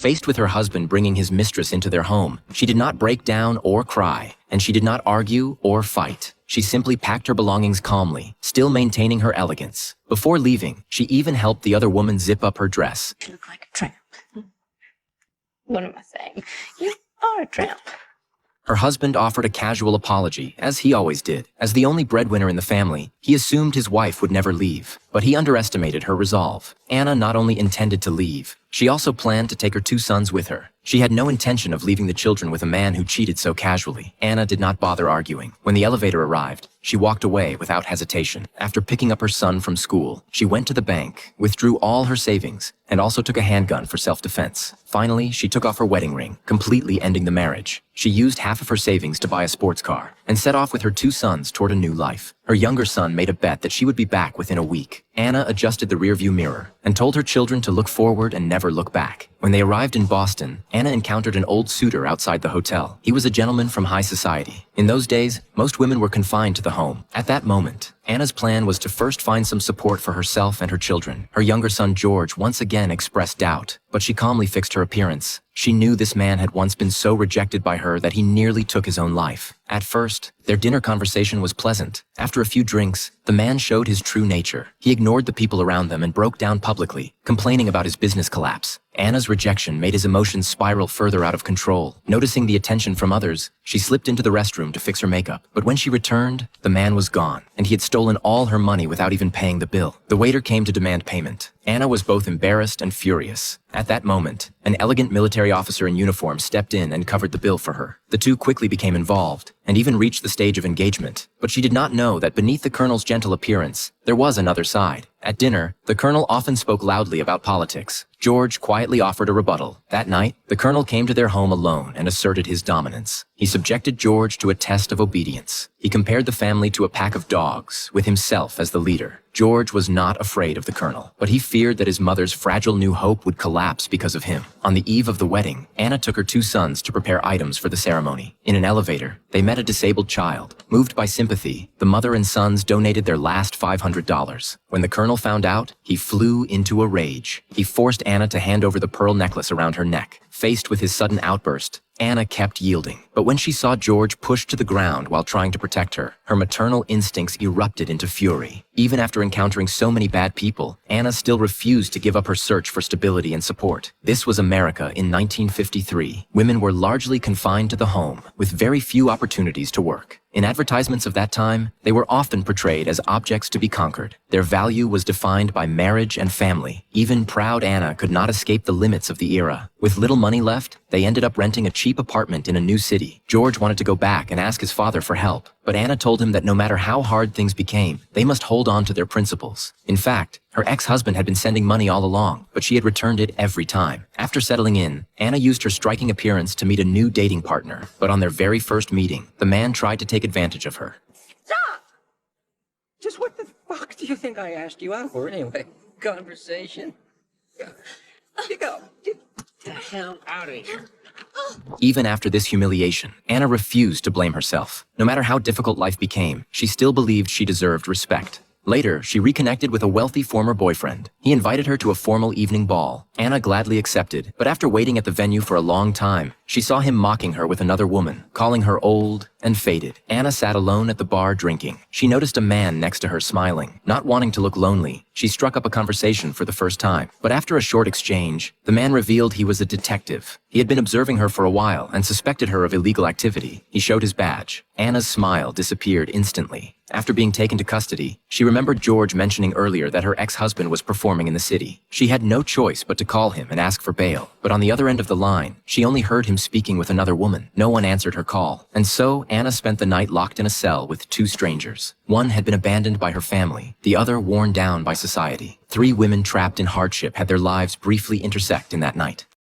Faced with her husband bringing his mistress into their home, she did not break down or cry, and she did not argue or fight. She simply packed her belongings calmly, still maintaining her elegance. Before leaving, she even helped the other woman zip up her dress. You look like a tramp. What am I saying? You are a tramp. Her husband offered a casual apology, as he always did. As the only breadwinner in the family, he assumed his wife would never leave, but he underestimated her resolve. Anna not only intended to leave, she also planned to take her 2 sons with her. She had no intention of leaving the children with a man who cheated so casually. Anna did not bother arguing. When the elevator arrived, she walked away without hesitation. After picking up her son from school, she went to the bank, withdrew all her savings, and also took a handgun for self-defense. Finally, she took off her wedding ring, completely ending the marriage. She used half of her savings to buy a sports car, and set off with her 2 sons toward a new life. Her younger son made a bet that she would be back within a week. Anna adjusted the rearview mirror and told her children to look forward and never look back. When they arrived in Boston, Anna encountered an old suitor outside the hotel. He was a gentleman from high society. In those days, most women were confined to the home. At that moment, Anna's plan was to first find some support for herself and her children. Her younger son George once again expressed doubt, but she calmly fixed her appearance. She knew this man had once been so rejected by her that he nearly took his own life. At first, their dinner conversation was pleasant. After a few drinks, the man showed his true nature. He ignored the people around them and broke down publicly, complaining about his business collapse. Anna's rejection made his emotions spiral further out of control. Noticing the attention from others, she slipped into the restroom to fix her makeup. But when she returned, the man was gone, and he had stolen all her money without even paying the bill. The waiter came to demand payment. Anna was both embarrassed and furious. At that moment, an elegant military officer in uniform stepped in and covered the bill for her. The two quickly became involved, and even reached the stage of engagement. But she did not know that beneath the colonel's gentle appearance, there was another side. At dinner, the colonel often spoke loudly about politics. George quietly offered a rebuttal. That night, the colonel came to their home alone and asserted his dominance. He subjected George to a test of obedience. He compared the family to a pack of dogs, with himself as the leader. George was not afraid of the colonel, but he feared that his mother's fragile new hope would collapse because of him. On the eve of the wedding, Anna took her 2 sons to prepare items for the ceremony. In an elevator, they met a disabled child. Moved by sympathy, the mother and sons donated their last $500. When the colonel found out, he flew into a rage. He forced Anna to hand over the pearl necklace around her neck. Faced with his sudden outburst, Anna kept yielding. But when she saw George pushed to the ground while trying to protect her, her maternal instincts erupted into fury. Even after encountering so many bad people, Anna still refused to give up her search for stability and support. This was America in 1953. Women were largely confined to the home, with very few opportunities to work. In advertisements of that time, they were often portrayed as objects to be conquered. Their value was defined by marriage and family. Even proud Anna could not escape the limits of the era. With little money left, they ended up renting a cheap apartment in a new city. George wanted to go back and ask his father for help, but Anna told him that no matter how hard things became, they must hold on to their principles. In fact, her ex-husband had been sending money all along, but she had returned it every time. After settling in, Anna used her striking appearance to meet a new dating partner, but on their very first meeting, the man tried to take advantage of her. Stop! Just what the fuck do you think I asked you out for anyway? Conversation? You go. Get the hell out of here. Even after this humiliation, Anna refused to blame herself. No matter how difficult life became, she still believed she deserved respect. Later, she reconnected with a wealthy former boyfriend. He invited her to a formal evening ball. Anna gladly accepted, but after waiting at the venue for a long time, she saw him mocking her with another woman, calling her old and faded. Anna sat alone at the bar drinking. She noticed a man next to her smiling. Not wanting to look lonely, she struck up a conversation for the first time. But after a short exchange, the man revealed he was a detective. He had been observing her for a while and suspected her of illegal activity. He showed his badge. Anna's smile disappeared instantly. After being taken to custody, she remembered George mentioning earlier that her ex-husband was performing in the city. She had no choice but to call him and ask for bail. But on the other end of the line, she only heard him speaking with another woman. No one answered her call. And so, Anna spent the night locked in a cell with 2 strangers. One had been abandoned by her family, the other worn down by society. 3 women trapped in hardship had their lives briefly intersect in that night.